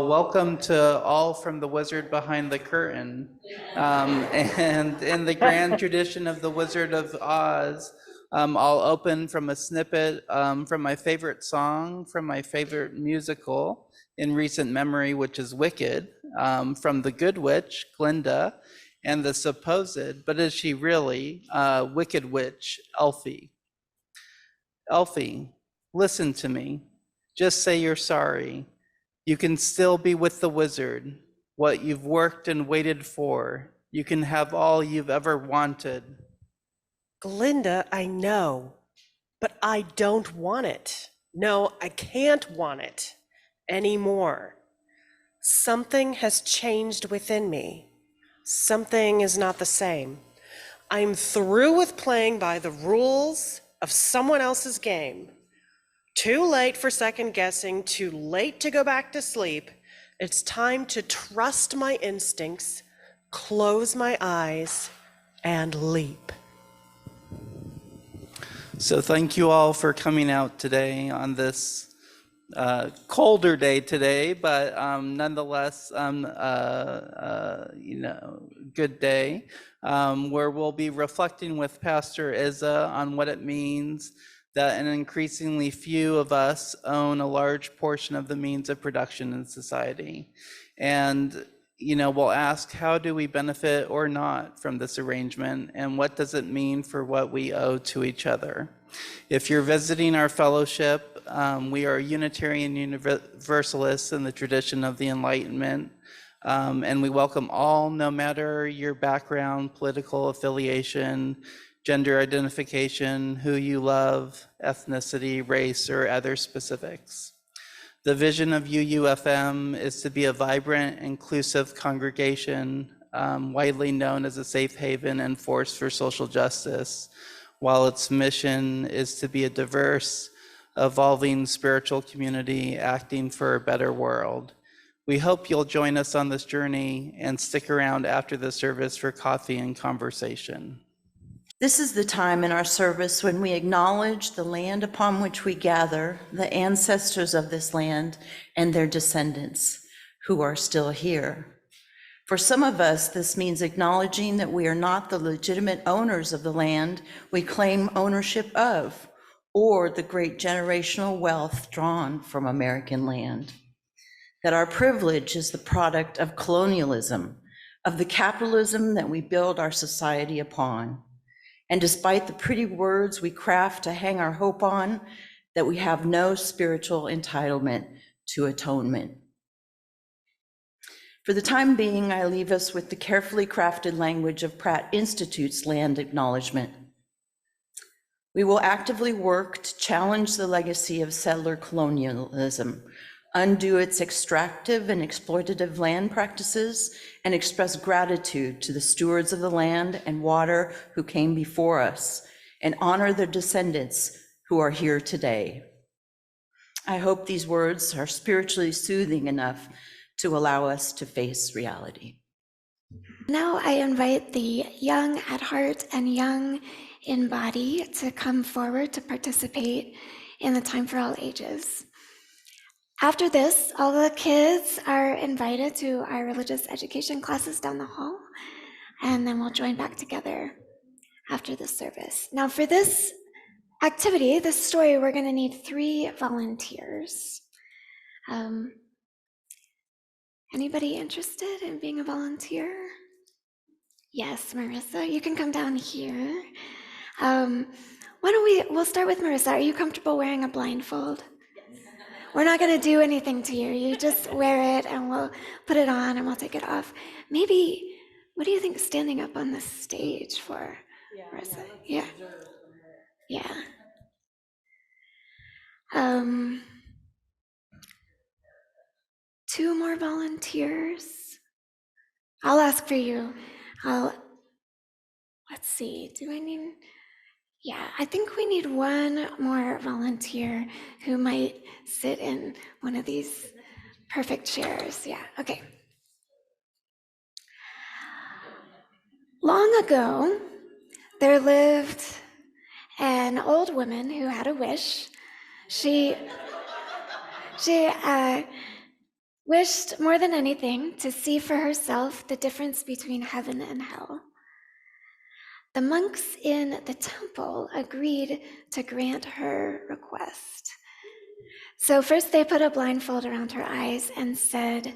Welcome to all from the wizard behind the curtain. And in the grand tradition of the Wizard of Oz, I'll open from a snippet from my favorite song, from my favorite musical in recent memory, which is Wicked, from the Good Witch, Glinda, and the supposed, but is she really, Wicked Witch, Elfie. Elfie, listen to me. Just say you're sorry. You can still be with the wizard, what you've worked and waited for. You can have all you've ever wanted. Glinda, I know, but I don't want it. No, I can't want it anymore. Something has changed within me. Something is not the same. I'm through with playing by the rules of someone else's game. Too late for second guessing, too late to go back to sleep. It's time to trust my instincts, close my eyes, and leap. So thank you all for coming out today on this colder day today, but nonetheless, good day, where we'll be reflecting with Pastor Izza on what it means that an increasingly few of us own a large portion of the means of production in society. And we'll ask, how do we benefit or not from this arrangement, and what does it mean for what we owe to each other? If you're visiting our fellowship, we are Unitarian Universalists in the tradition of the Enlightenment, and we welcome all, no matter your background, political affiliation, gender identification, who you love, ethnicity, race, or other specifics. The vision of UUFM is to be a vibrant, inclusive congregation, widely known as a safe haven and force for social justice, while its mission is to be a diverse, evolving spiritual community acting for a better world. We hope you'll join us on this journey and stick around after the service for coffee and conversation. This is the time in our service when we acknowledge the land upon which we gather, the ancestors of this land and their descendants who are still here. For some of us, this means acknowledging that we are not the legitimate owners of the land we claim ownership of, or the great generational wealth drawn from American land. That our privilege is the product of colonialism, of the capitalism that we build our society upon. And despite the pretty words we craft to hang our hope on, that we have no spiritual entitlement to atonement. For the time being, I leave us with the carefully crafted language of Pratt Institute's land acknowledgement. We will actively work to challenge the legacy of settler colonialism, undo its extractive and exploitative land practices, and express gratitude to the stewards of the land and water who came before us, and honor their descendants who are here today. I hope these words are spiritually soothing enough to allow us to face reality. Now I invite the young at heart and young in body to come forward to participate in the Time for All Ages. After this, all the kids are invited to our religious education classes down the hall, and then we'll join back together after the service. Now for this activity, this story, we're gonna need 3 volunteers. Anybody interested in being a volunteer? Yes, Marissa, you can come down here. We'll start with Marissa. Are you comfortable wearing a blindfold? We're not going to do anything to you. You just wear it and we'll put it on and we'll take it off. Maybe, what do you think standing up on the stage for, Marissa? Yeah. Yeah. 2 more volunteers. I'll ask for you. Let's see, I think we need 1 more volunteer who might sit in one of these perfect chairs. Yeah, okay. Long ago, there lived an old woman who had a wish. She wished more than anything to see for herself the difference between heaven and hell. The monks in the temple agreed to grant her request. So first they put a blindfold around her eyes and said,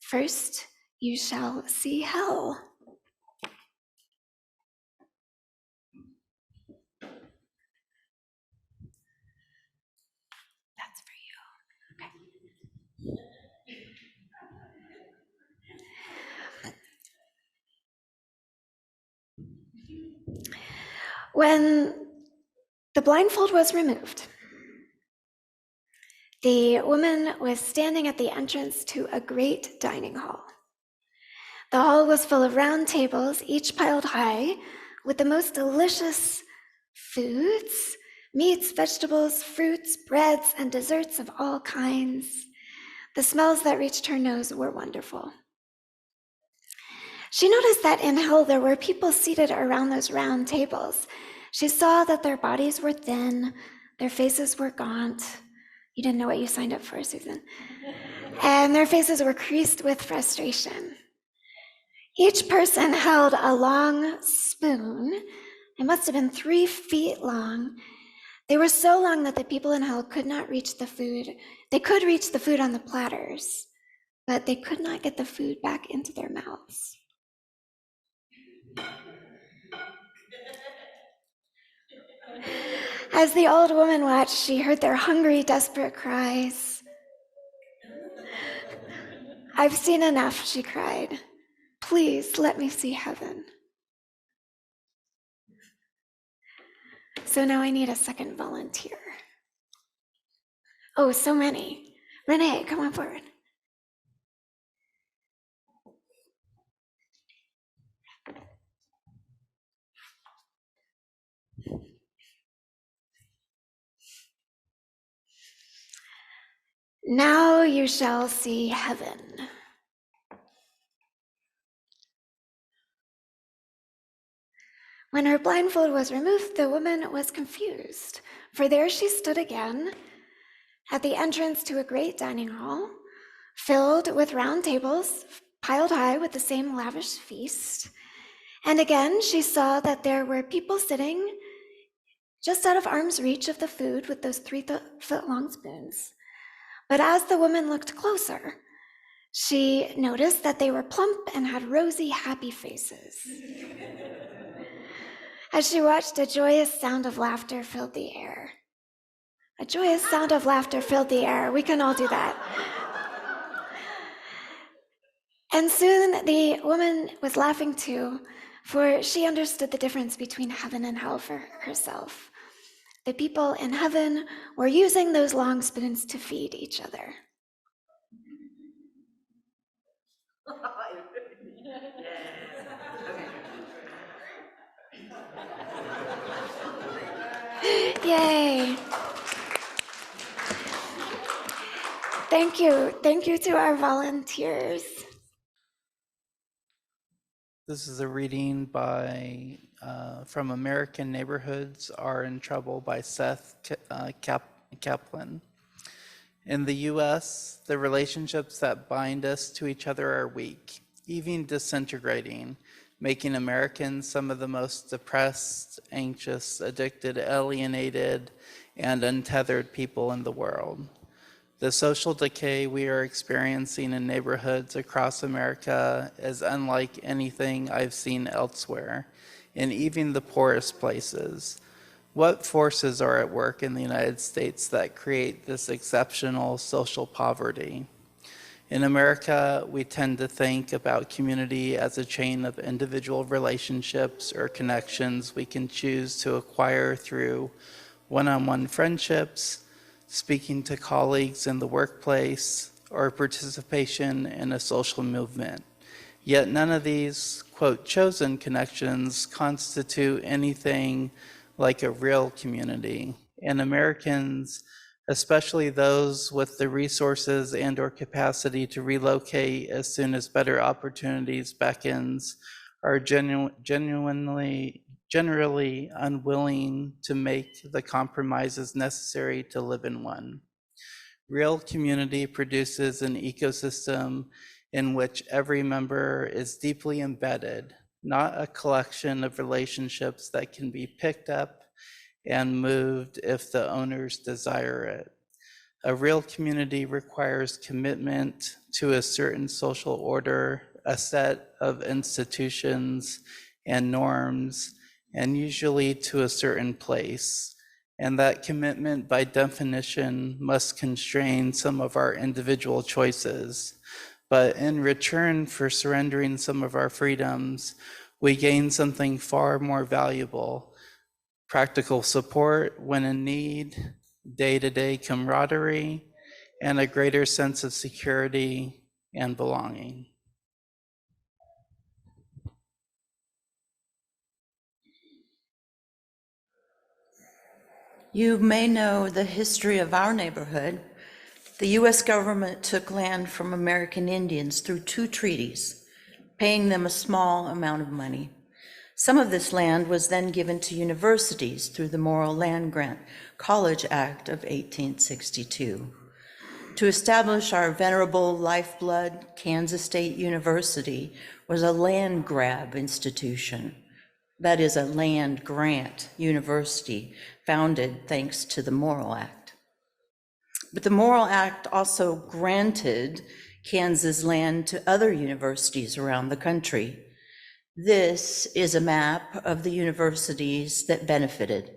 "First you shall see hell." That's for you. Okay. When the blindfold was removed, the woman was standing at the entrance to a great dining hall. The hall was full of round tables, each piled high, with the most delicious foods, meats, vegetables, fruits, breads, and desserts of all kinds. The smells that reached her nose were wonderful. She noticed that in hell there were people seated around those round tables. She saw that their bodies were thin, their faces were gaunt. You didn't know what you signed up for, Susan. And their faces were creased with frustration. Each person held a long spoon. It must have been 3 feet long. They were so long that the people in hell could not reach the food. They could reach the food on the platters, but they could not get the food back into their mouths. As the old woman watched, she heard their hungry, desperate cries. "I've seen enough," she cried. "Please let me see heaven." So now I need a second volunteer. Oh, so many. Renee, come on forward. Now you shall see heaven. When her blindfold was removed, the woman was confused, for there she stood again at the entrance to a great dining hall, filled with round tables, piled high with the same lavish feast. And again she saw that there were people sitting just out of arm's reach of the food with those 3-foot-long spoons. But as the woman looked closer, she noticed that they were plump and had rosy, happy faces. As she watched, a joyous sound of laughter filled the air. A joyous sound of laughter filled the air. We can all do that. And soon the woman was laughing too, for she understood the difference between heaven and hell for herself. The people in heaven were using those long spoons to feed each other. Yay. Thank you. Thank you to our volunteers. This is a reading by from American Neighborhoods Are in Trouble by Seth Kaplan. In the US, the relationships that bind us to each other are weak, even disintegrating, making Americans some of the most depressed, anxious, addicted, alienated, and untethered people in the world. The social decay we are experiencing in neighborhoods across America is unlike anything I've seen elsewhere, in even the poorest places. What forces are at work in the United States that create this exceptional social poverty? In America, we tend to think about community as a chain of individual relationships or connections we can choose to acquire through one-on-one friendships, speaking to colleagues in the workplace, or participation in a social movement. Yet none of these, quote, chosen connections constitute anything like a real community. And Americans, especially those with the resources and or capacity to relocate as soon as better opportunities beckons, are generally unwilling to make the compromises necessary to live in one. Real community produces an ecosystem in which every member is deeply embedded, not a collection of relationships that can be picked up and moved if the owners desire it. A real community requires commitment to a certain social order, a set of institutions and norms, and usually to a certain place. And that commitment, by definition, must constrain some of our individual choices. But in return for surrendering some of our freedoms, we gain something far more valuable: practical support when in need, day-to-day camaraderie, and a greater sense of security and belonging. You may know the history of our neighborhood. The US government took land from American Indians through 2 treaties, paying them a small amount of money. Some of this land was then given to universities through the Morrill Land Grant College Act of 1862. To establish our venerable lifeblood, Kansas State University was a land grab institution. That is a land grant university founded thanks to the Morrill Act. But the Morrill Act also granted Kansas land to other universities around the country. This is a map of the universities that benefited.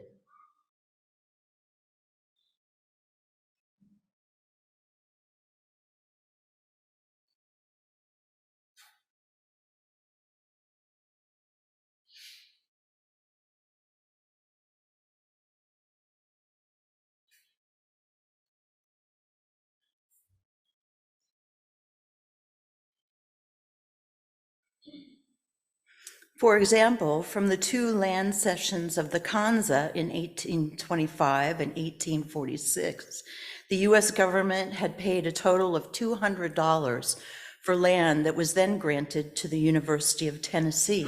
For example, from the 2 land cessions of the Kansa in 1825 and 1846, the US government had paid a total of $200 for land that was then granted to the University of Tennessee.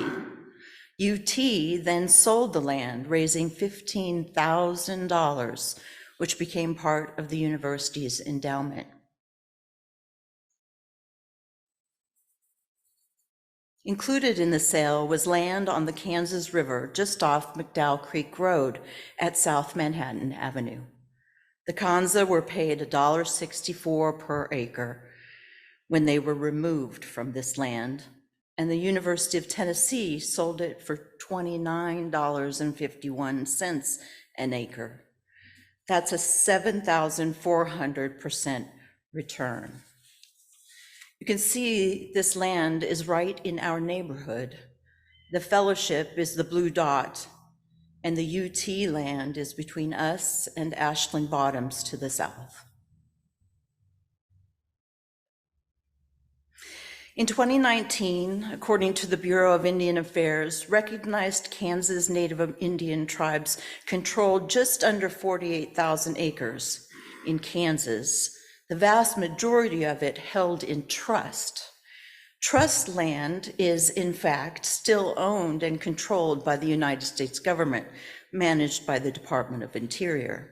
UT then sold the land, raising $15,000, which became part of the university's endowment. Included in the sale was land on the Kansas River just off McDowell Creek Road at South Manhattan Avenue. The Kansa were paid $1.64 per acre when they were removed from this land, and the University of Tennessee sold it for $29.51 an acre. That's a 7,400% return. You can see this land is right in our neighborhood. The Fellowship is the blue dot, and the UT land is between us and Ashland Bottoms to the south. In 2019, according to the Bureau of Indian Affairs, recognized Kansas Native Indian tribes controlled just under 48,000 acres in Kansas, the vast majority of it held in trust. Trust land is, in fact, still owned and controlled by the United States government, managed by the Department of Interior.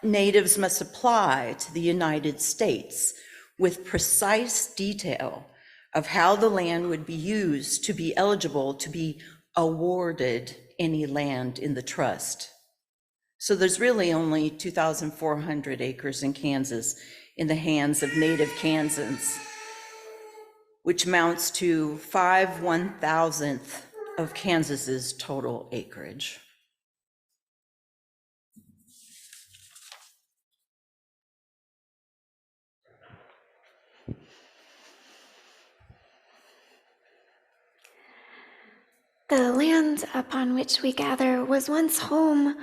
Natives must apply to the United States with precise detail of how the land would be used to be eligible to be awarded any land in the trust. So there's really only 2,400 acres in Kansas in the hands of native Kansans, which amounts to 5/1,000th of Kansas's total acreage. The land upon which we gather was once home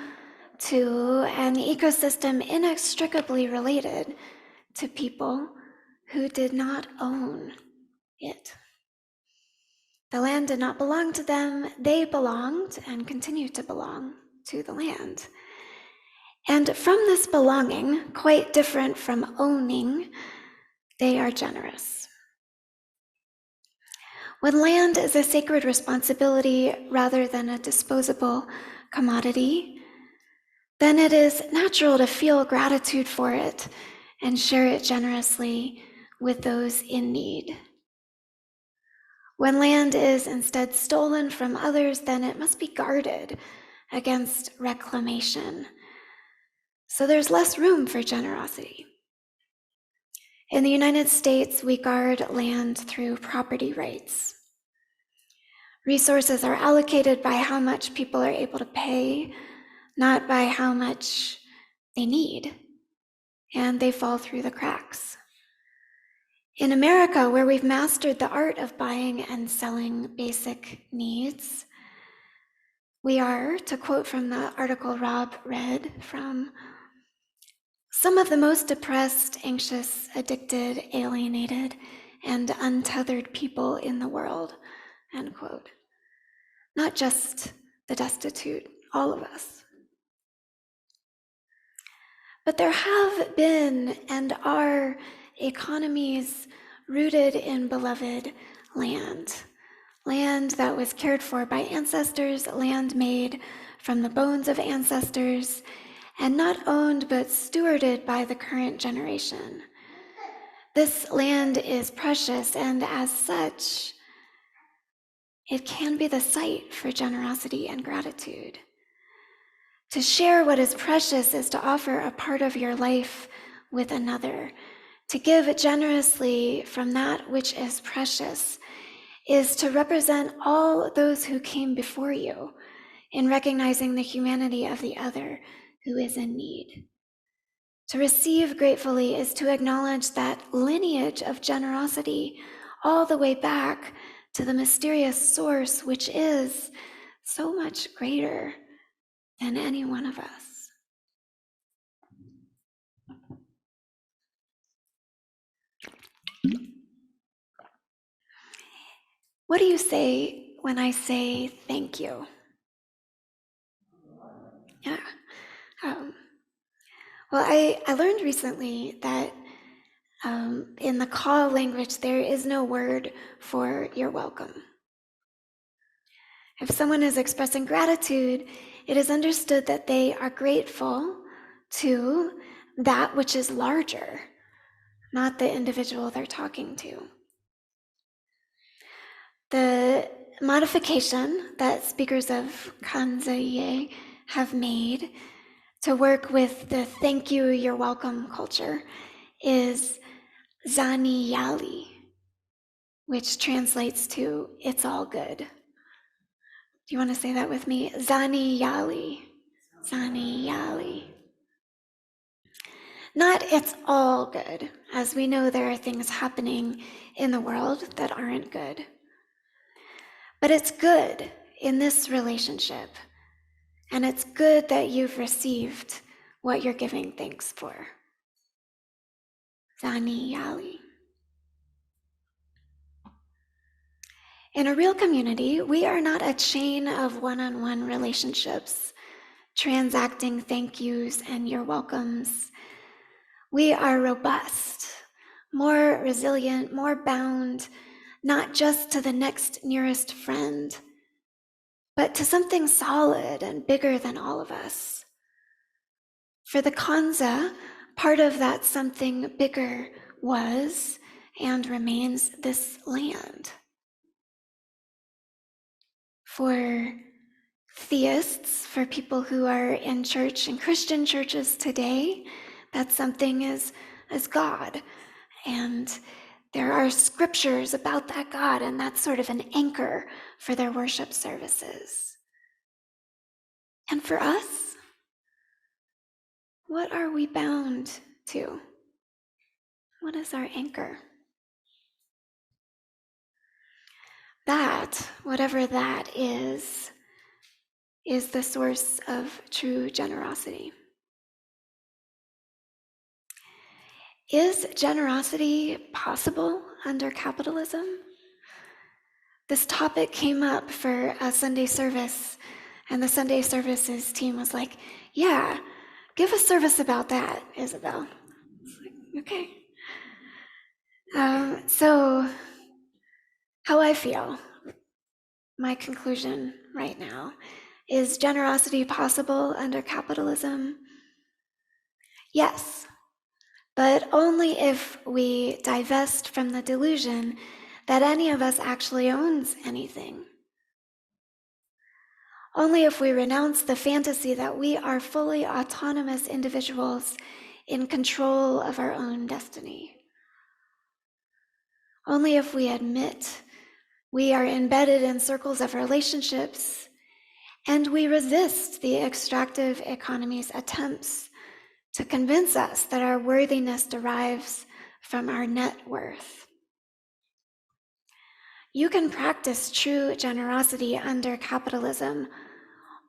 to an ecosystem inextricably related to people who did not own it. The land did not belong to them, they belonged and continue to belong to the land. And from this belonging, quite different from owning, they are generous. When land is a sacred responsibility rather than a disposable commodity, then it is natural to feel gratitude for it and share it generously with those in need. When land is instead stolen from others, then it must be guarded against reclamation. So there's less room for generosity. In the United States, we guard land through property rights. Resources are allocated by how much people are able to pay, not by how much they need, and they fall through the cracks. In America, where we've mastered the art of buying and selling basic needs, we are, to quote from the article Rob read from, some of the most depressed, anxious, addicted, alienated, and untethered people in the world, end quote. Not just the destitute, all of us. But there have been and are economies rooted in beloved land. Land that was cared for by ancestors, land made from the bones of ancestors, and not owned but stewarded by the current generation. This land is precious, and as such, it can be the site for generosity and gratitude. To share what is precious is to offer a part of your life with another. To give generously from that which is precious is to represent all those who came before you in recognizing the humanity of the other who is in need. To receive gratefully is to acknowledge that lineage of generosity all the way back to the mysterious source, which is so much greater than any one of us. What do you say when I say thank you? Yeah. Well, I learned recently that in the call language, there is no word for you're welcome. If someone is expressing gratitude, it is understood that they are grateful to that which is larger, not the individual they're talking to. The modification that speakers of Kanzaye have made to work with the thank you, you're welcome culture is Zani Yali, which translates to it's all good. Do you want to say that with me? Zani Yali. Zani Yali. Not it's all good, as we know there are things happening in the world that aren't good. But it's good in this relationship, and it's good that you've received what you're giving thanks for. Zani Yali. In a real community, we are not a chain of one-on-one relationships, transacting thank yous and you're welcomes. We are robust, more resilient, more bound, not just to the next nearest friend, but to something solid and bigger than all of us. For the Kanza, part of that something bigger was and remains this land. For theists, for people who are in church and Christian churches today, that something is God. And there are scriptures about that God, and that's sort of an anchor for their worship services. And for us, what are we bound to? What is our anchor? That, whatever that is the source of true generosity. Is generosity possible under capitalism? This topic came up for a Sunday service, and the Sunday services team was like, yeah, give a service about that, Isabel. Like, okay. So, how I feel, my conclusion right now, is generosity possible under capitalism? Yes, but only if we divest from the delusion that any of us actually owns anything. Only if we renounce the fantasy that we are fully autonomous individuals in control of our own destiny. Only if we admit we are embedded in circles of relationships and we resist the extractive economy's attempts to convince us that our worthiness derives from our net worth. You can practice true generosity under capitalism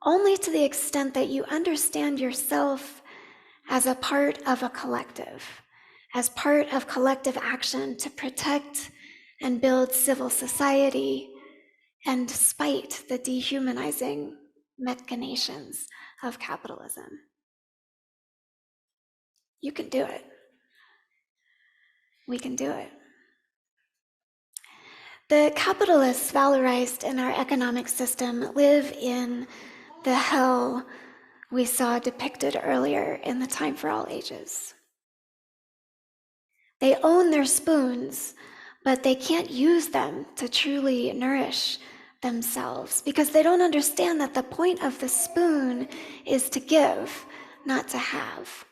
only to the extent that you understand yourself as a part of a collective, as part of collective action to protect and build civil society, and despite the dehumanizing machinations of capitalism. You can do it. We can do it. The capitalists valorized in our economic system live in the hell we saw depicted earlier in the Time for All Ages. They own their spoons, but they can't use them to truly nourish themselves because they don't understand that the point of the spoon is to give, not to have.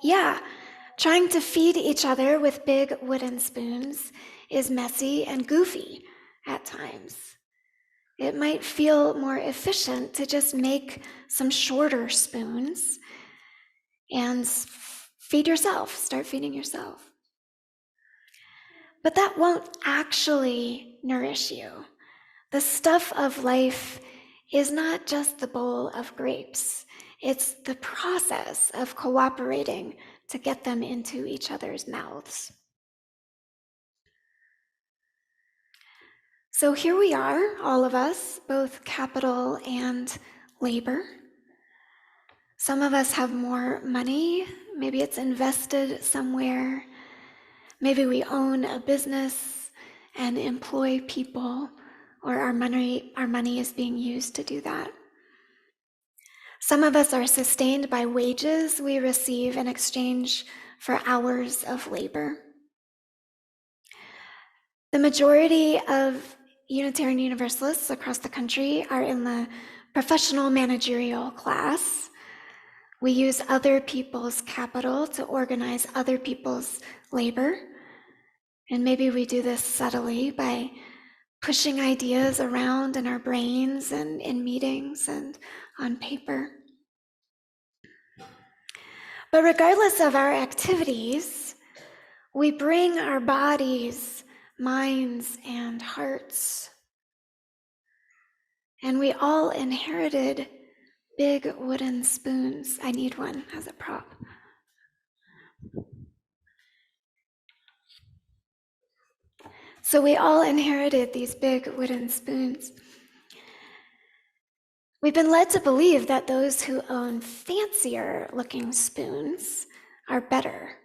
Yeah, trying to feed each other with big wooden spoons is messy and goofy at times. It might feel more efficient to just make some shorter spoons and feed yourself, start feeding yourself. But that won't actually nourish you. The stuff of life is not just the bowl of grapes. It's the process of cooperating to get them into each other's mouths. So here we are, all of us, both capital and labor. Some of us have more money. Maybe it's invested somewhere. Maybe we own a business and employ people, or our money is being used to do that. Some of us are sustained by wages we receive in exchange for hours of labor. The majority of Unitarian Universalists across the country are in the professional managerial class. We use other people's capital to organize other people's labor. And maybe we do this subtly by pushing ideas around in our brains and in meetings and on paper. But regardless of our activities, we bring our bodies, minds, and hearts. And we all inherited big wooden spoons. I need one as a prop. So we all inherited these big wooden spoons. We've been led to believe that those who own fancier looking spoons are better.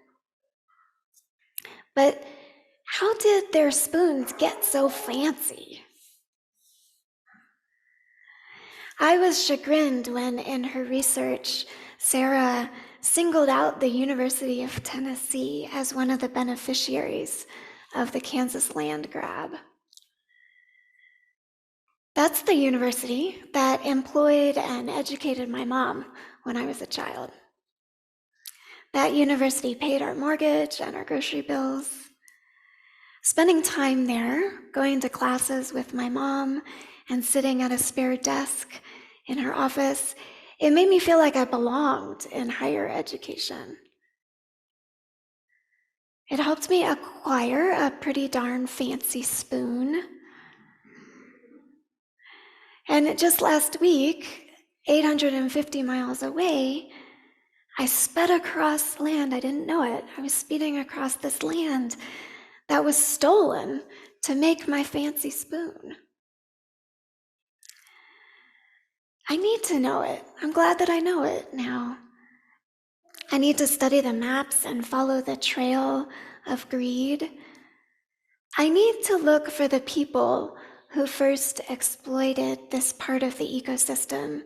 But how did their spoons get so fancy? I was chagrined when, in her research, Sarah singled out the University of Tennessee as one of the beneficiaries of the Kansas land grab. That's the university that employed and educated my mom when I was a child. That university paid our mortgage and our grocery bills. Spending time there, going to classes with my mom and sitting at a spare desk in her office, it made me feel like I belonged in higher education. It helped me acquire a pretty darn fancy spoon. And just last week, 850 miles away, I sped across land. I didn't know it. I was speeding across this land that was stolen to make my fancy spoon. I need to know it. I'm glad that I know it now. I need to study the maps and follow the trail of greed. I need to look for the people who first exploited this part of the ecosystem,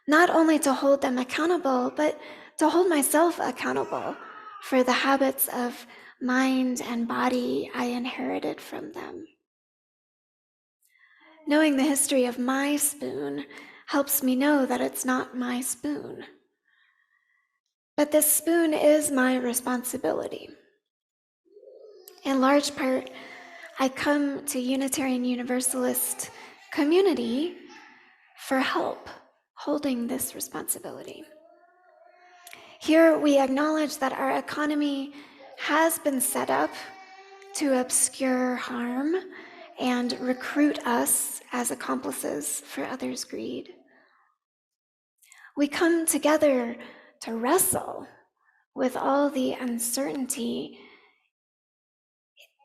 not only to hold them accountable, but to hold myself accountable for the habits of mind and body I inherited from them. Knowing the history of my spoon helps me know that it's not my spoon. But this spoon is my responsibility. In large part, I come to Unitarian Universalist community for help holding this responsibility. Here we acknowledge that our economy has been set up to obscure harm and recruit us as accomplices for others' greed. We come together to wrestle with all the uncertainty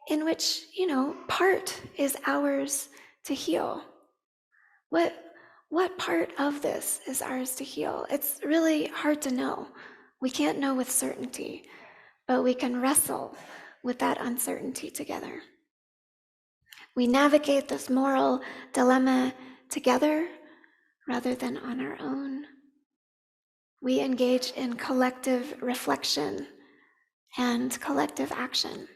in which, part is ours to heal. What part of this is ours to heal? It's really hard to know. We can't know with certainty, but we can wrestle with that uncertainty together. We navigate this moral dilemma together rather than on our own. We engage in collective reflection and collective action.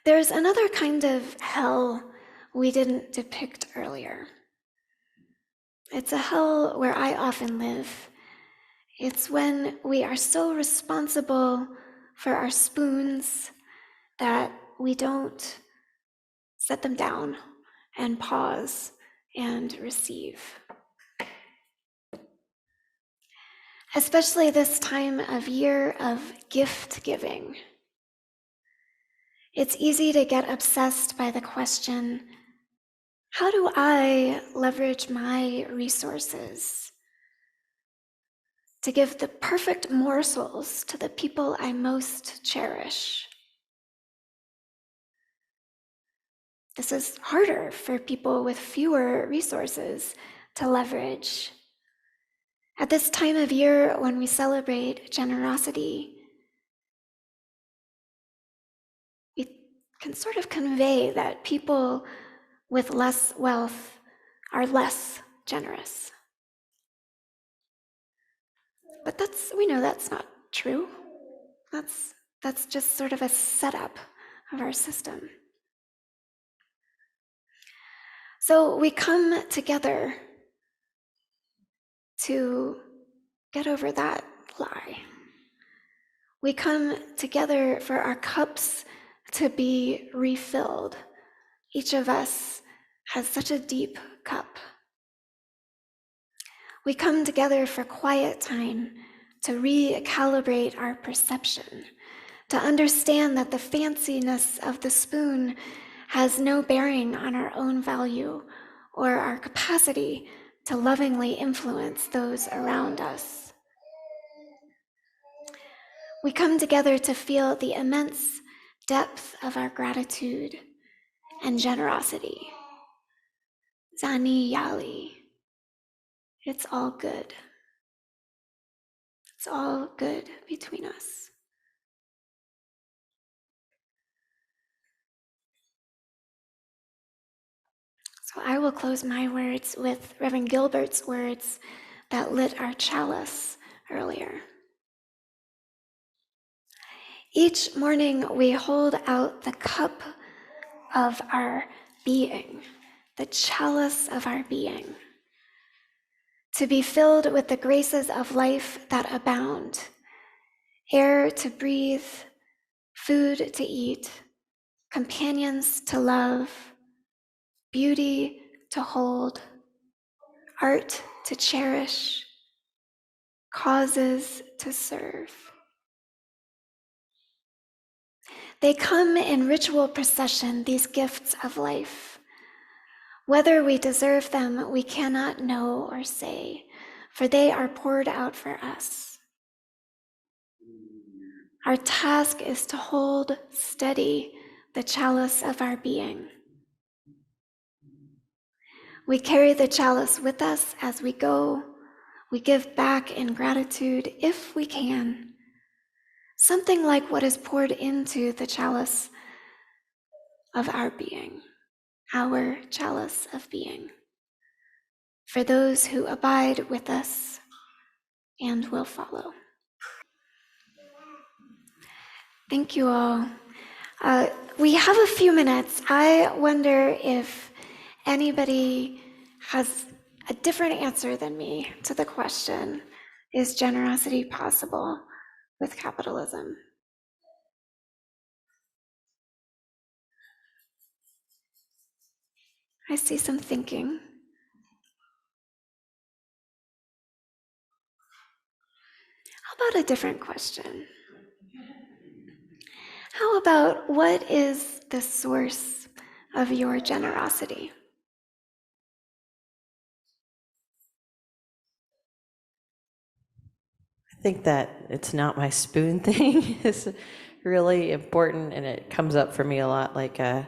There's another kind of hell we didn't depict earlier. It's a hell where I often live. It's when we are so responsible for our spoons that we don't set them down and pause and receive. Especially this time of year of gift giving. It's easy to get obsessed by the question, how do I leverage my resources to give the perfect morsels to the people I most cherish? This is harder for people with fewer resources to leverage. At this time of year when we celebrate generosity, we can sort of convey that people with less wealth are less generous. But we know that's not true. That's just sort of a setup of our system. So we come together to get over that lie. We come together for our cups to be refilled. Each of us has such a deep cup. We come together for quiet time to recalibrate our perception, to understand that the fanciness of the spoon has no bearing on our own value or our capacity to lovingly influence those around us. We come together to feel the immense depth of our gratitude and generosity. Zani Yali. It's all good. It's all good between us. So I will close my words with Reverend Gilbert's words that lit our chalice earlier. Each morning we hold out the cup of our being, the chalice of our being, to be filled with the graces of life that abound, air to breathe, food to eat, companions to love, beauty to hold, art to cherish, causes to serve. They come in ritual procession, these gifts of life. Whether we deserve them, we cannot know or say, for they are poured out for us. Our task is to hold steady the chalice of our being. We carry the chalice with us as we go. We give back in gratitude if we can. Something like what is poured into the chalice of our being, our chalice of being. for those who abide with us and will follow. Thank you all. We have a few minutes. I wonder if anybody has a different answer than me to the question, is generosity possible with capitalism? I see some thinking. How about a different question? How about, what is the source of your generosity? I think that it's not my spoon thing is really important, and it comes up for me a lot. Like, I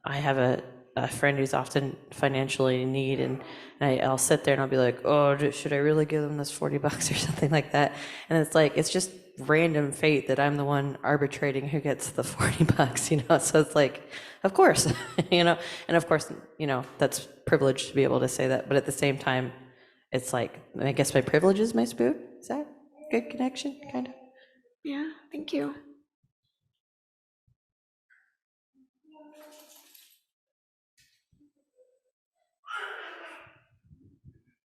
have a friend who's often financially in need, and I'll sit there and I'll be like, oh, should I really give them this $40 or something like that? And it's like, it's just random fate that I'm the one arbitrating who gets the $40, So it's like, of course, and of course, that's privileged to be able to say that. But at the same time, it's like, I guess my privilege is my spoon. Is that a good connection, kind of? Yeah, thank you.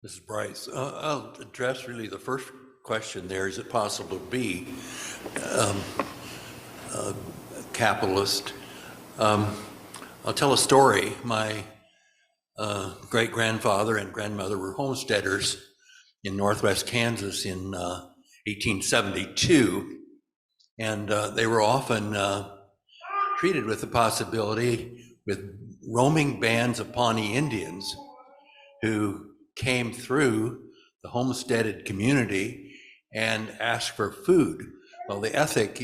This is Bryce. I'll address really the first question there. Is it possible to be a capitalist? I'll tell a story. My great-grandfather and grandmother were homesteaders in northwest Kansas in 1872, and they were often treated with the possibility with roaming bands of Pawnee Indians who came through the homesteaded community and asked for food. Well, the ethic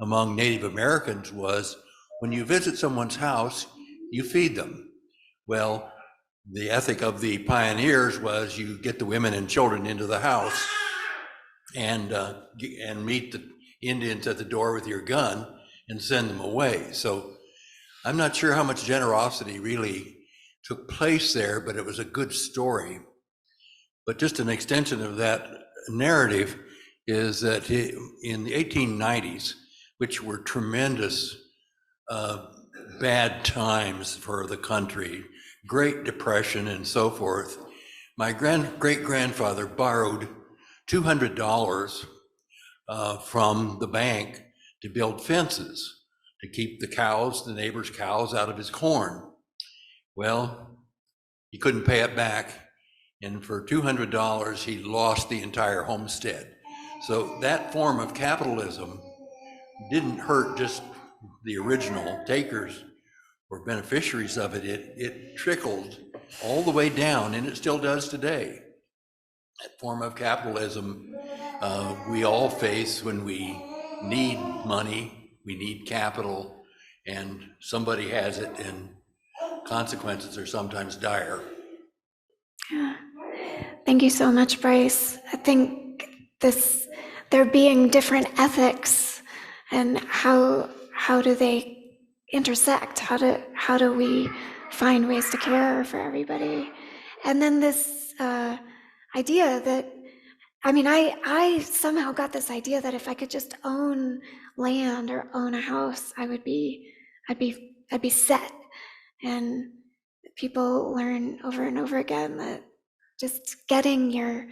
among Native Americans was, when you visit someone's house, you feed them. Well, the ethic of the pioneers was, you get the women and children into the house and meet the Indians at the door with your gun and send them away. So I'm not sure how much generosity really took place there, but it was a good story. But just an extension of that narrative is that in the 1890s, which were tremendous bad times for the country, Great Depression and so forth, my great-grandfather borrowed $200 from the bank to build fences to keep the neighbors' cows out of his corn. Well, he couldn't pay it back, and for $200, he lost the entire homestead. So that form of capitalism didn't hurt just the original takers or beneficiaries of it. It trickled all the way down, and it still does today. That form of capitalism we all face when we need money, we need capital, and somebody has it, and consequences are sometimes dire. Yeah. Thank you so much, Bryce. I think there being different ethics, and how do they intersect? How do we find ways to care for everybody? And then this idea that, I somehow got this idea that if I could just own land or own a house, I'd be set. And people learn over and over again that just getting your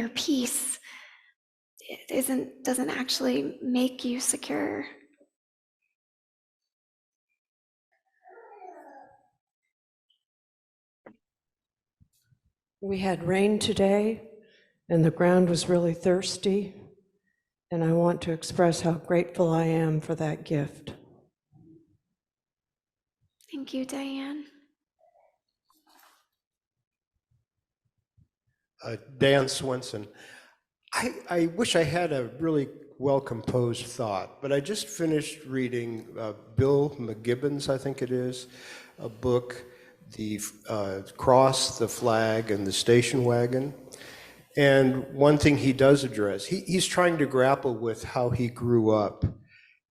peace doesn't actually make you secure. We had rain today, and the ground was really thirsty, and I want to express how grateful I am for that gift. Thank you, Diane. Dan Swenson. I wish I had a really well-composed thought, but I just finished reading Bill McGibbon's, I think it is, a book, The Cross, the Flag, and the Station Wagon. And one thing he does address, he's trying to grapple with how he grew up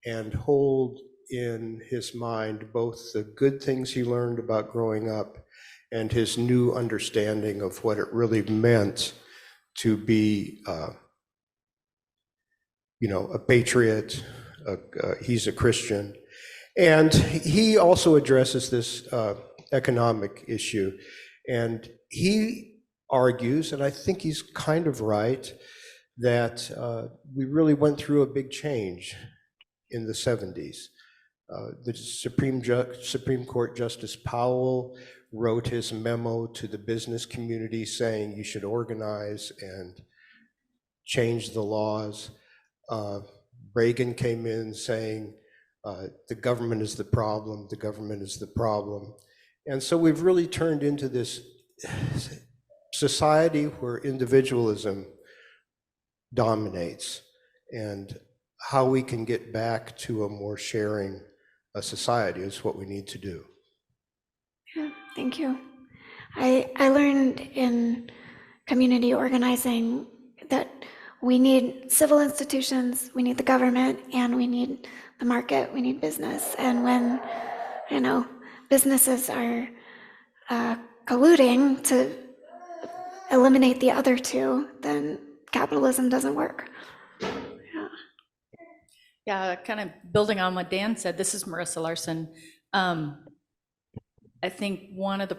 and hold in his mind both the good things he learned about growing up and his new understanding of what it really meant to be, a patriot. He's a Christian. And he also addresses this economic issue. And he argues, and I think he's kind of right, that we really went through a big change in the 70s. The Supreme Court Justice Powell wrote his memo to the business community saying you should organize and change the laws. Reagan came in saying the government is the problem, the government is the problem. And so we've really turned into this society where individualism dominates, and how we can get back to a more sharing society is what we need to do. Yeah, thank you. I learned in community organizing that we need civil institutions, we need the government, and we need the market, we need business. And when, businesses are colluding to eliminate the other two, then capitalism doesn't work. Yeah, kind of building on what Dan said, this is Marissa Larson. I think one of the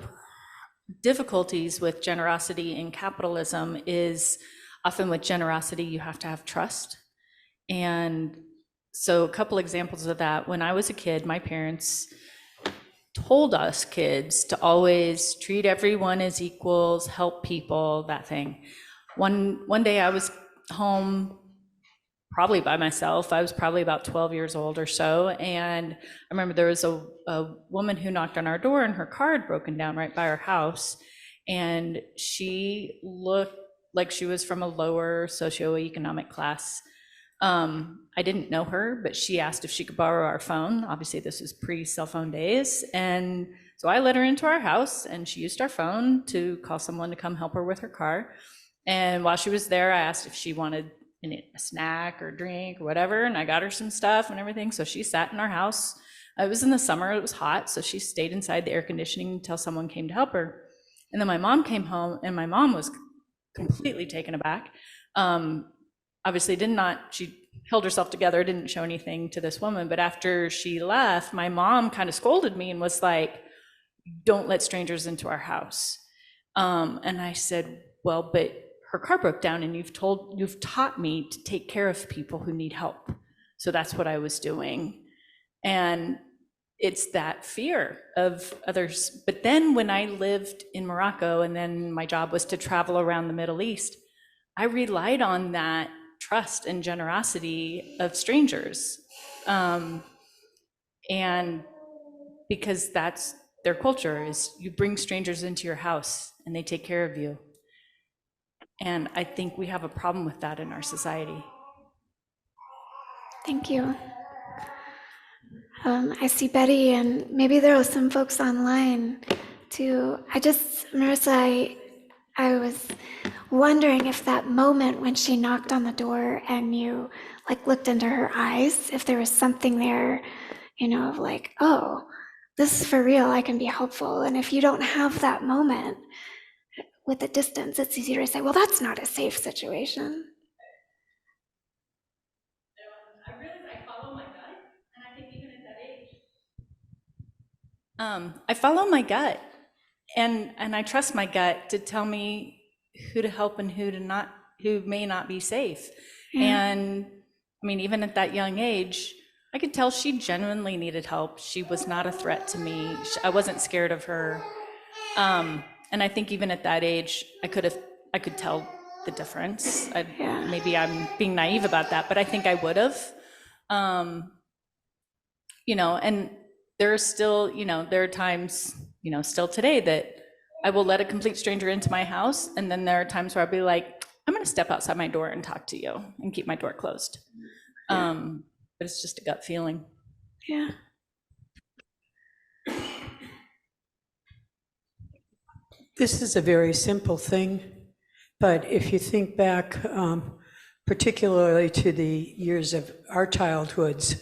difficulties with generosity in capitalism is often with generosity, you have to have trust. And so a couple examples of that, when I was a kid, my parents told us kids to always treat everyone as equals, help people, that thing. One day I was home probably by myself. I was probably about 12 years old or so. And I remember there was a woman who knocked on our door and her car had broken down right by our house. And she looked like she was from a lower socioeconomic class. I didn't know her, but she asked if she could borrow our phone. Obviously, this was pre-cell phone days. And so I let her into our house and she used our phone to call someone to come help her with her car. And while she was there, I asked if she wanted a snack or drink or whatever, and I got her some stuff and everything. So she sat in our house. It was in the summer, it was hot, so she stayed inside the air conditioning until someone came to help her. And then my mom came home, and my mom was completely taken aback. Obviously she held herself together, didn't show anything to this woman, but after she left, my mom kind of scolded me and was like, "Don't let strangers into our house." And I said, "Well, but her car broke down and you've taught me to take care of people who need help." So that's what I was doing. And it's that fear of others. But then when I lived in Morocco and then my job was to travel around the Middle East, I relied on that trust and generosity of strangers. And because that's their culture, is you bring strangers into your house and they take care of you. And I think we have a problem with that in our society. Thank you. I see Betty, and maybe there are some folks online too. Marissa, I was wondering if that moment when she knocked on the door and you looked into her eyes, if there was something there, of oh, this is for real, I can be helpful. And if you don't have that moment, with the distance, it's easier to say, well, that's not a safe situation. I realize I follow my gut, and I think even at that age, I follow my gut, and I trust my gut to tell me who to help and who may not be safe. Yeah. And I mean, even at that young age, I could tell she genuinely needed help. She was not a threat to me. I wasn't scared of her. And I think even at that age, I could tell the difference. Maybe I'm being naive about that, but I think I would have. And there are still, there are times, still today that I will let a complete stranger into my house. And then there are times where I'll be like, I'm going to step outside my door and talk to you and keep my door closed. But it's just a gut feeling. Yeah. This is a very simple thing, but if you think back, particularly to the years of our childhoods,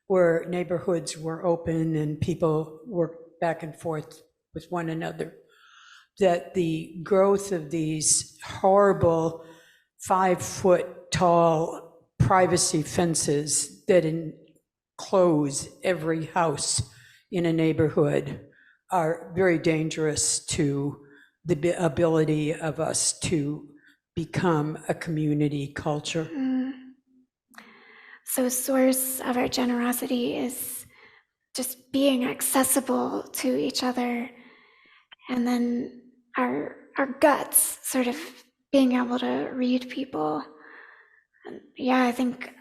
where neighborhoods were open and people worked back and forth with one another, that the growth of these horrible 5-foot tall privacy fences that enclose every house in a neighborhood are very dangerous to the ability of us to become a community culture. So source of our generosity is just being accessible to each other, and then our guts sort of being able to read people. And yeah, I think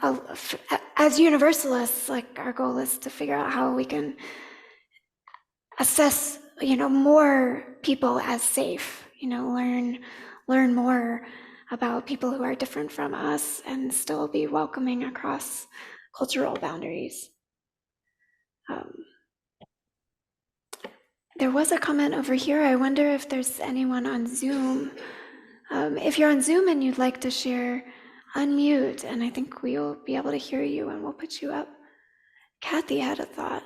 as universalists, like our goal is to figure out how we can assess, more people as safe, learn more about people who are different from us and still be welcoming across cultural boundaries. There was a comment over here. I wonder if there's anyone on Zoom. If you're on Zoom and you'd like to share, unmute, and I think we'll be able to hear you and we'll put you up. Kathy had a thought.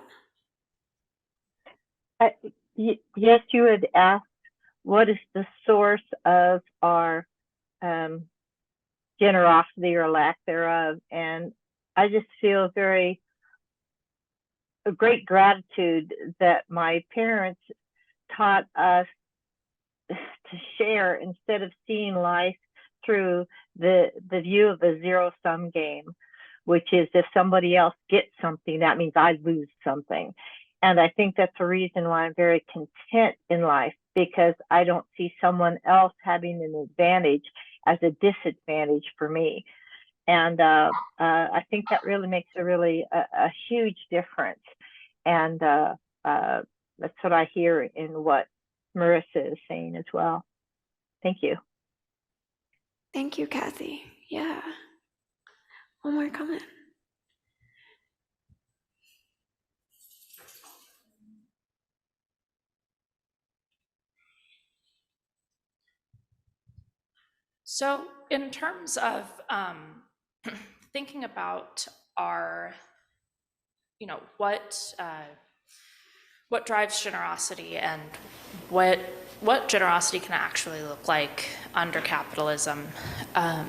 Yes, you had asked, what is the source of our generosity or lack thereof? And I just feel a great gratitude that my parents taught us to share instead of seeing life through the view of a zero-sum game, which is if somebody else gets something, that means I lose something. And I think that's a reason why I'm very content in life, because I don't see someone else having an advantage as a disadvantage for me. And I think that really makes a huge difference. And that's what I hear in what Marissa is saying as well. Thank you. Thank you, Kathy. Yeah. One more comment. So in terms of thinking about our, what drives generosity and what generosity can actually look like under capitalism, I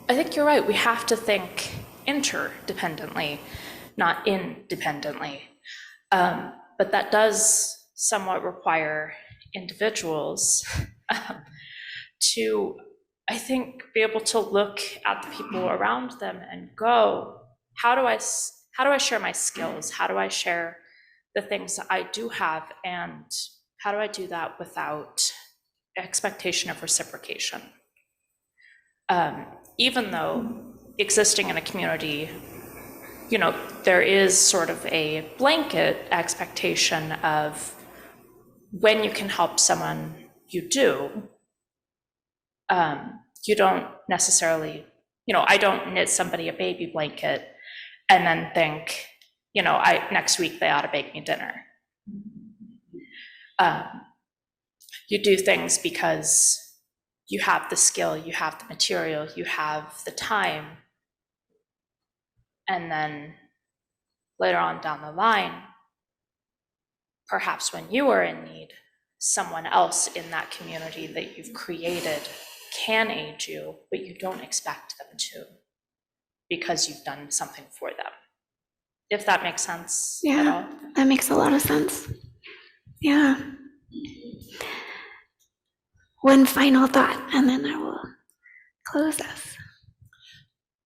think you're right. We have to think interdependently, not independently. But that does somewhat require individuals to, I think, be able to look at the people around them and go, how do I share my skills? How do I share the things that I do have? And how do I do that without expectation of reciprocation? Even though existing in a community, there is sort of a blanket expectation of when you can help someone, you do. You don't necessarily, I don't knit somebody a baby blanket and then think, next week they ought to bake me dinner. You do things because you have the skill, you have the material, you have the time. And then later on down the line, perhaps when you are in need, someone else in that community that you've created can aid you, but you don't expect them to because you've done something for them. If that makes sense at all. That makes a lot of sense. Yeah. One final thought, and then I will close us.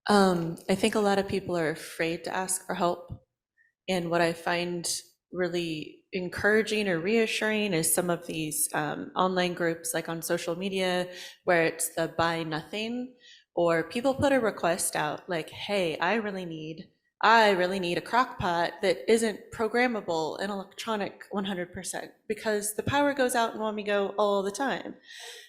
I think a lot of people are afraid to ask for help. And what I find really encouraging or reassuring is some of these online groups like on social media where it's the buy nothing, or people put a request out like, hey, I really need a crock pot that isn't programmable and electronic 100% because the power goes out in Wamigo all the time.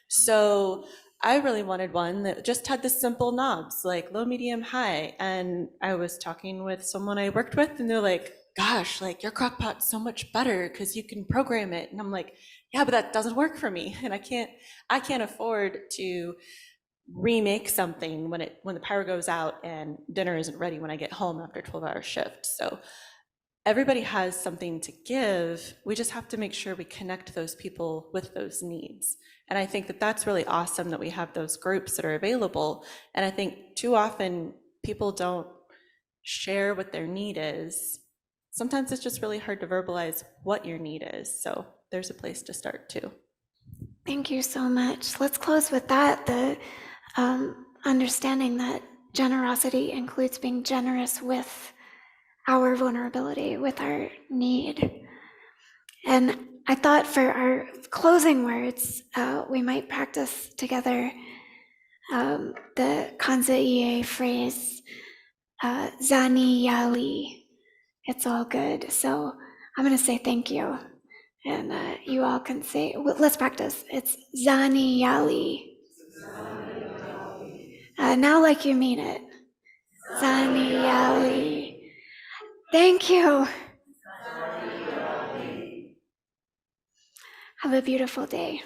So I really wanted one that just had the simple knobs like low, medium, high. And I was talking with someone I worked with and they're like, gosh, like your crock pot's so much better because you can program it. And I'm like, yeah, but that doesn't work for me. And I can't afford to remake something when the power goes out and dinner isn't ready when I get home after a 12-hour shift. So everybody has something to give. We just have to make sure we connect those people with those needs. And I think that that's really awesome that we have those groups that are available. And I think too often people don't share what their need is. Sometimes it's just really hard to verbalize what your need is. So there's a place to start too. Thank you so much. Let's close with that, the understanding that generosity includes being generous with our vulnerability, with our need. And I thought for our closing words, we might practice together the Kanza Ie phrase, Zani Yali. It's all good. So I'm going to say thank you. And you all can say, well, let's practice. It's Zani Yali. Now like you mean it. Zani Yali. Thank you. Have a beautiful day.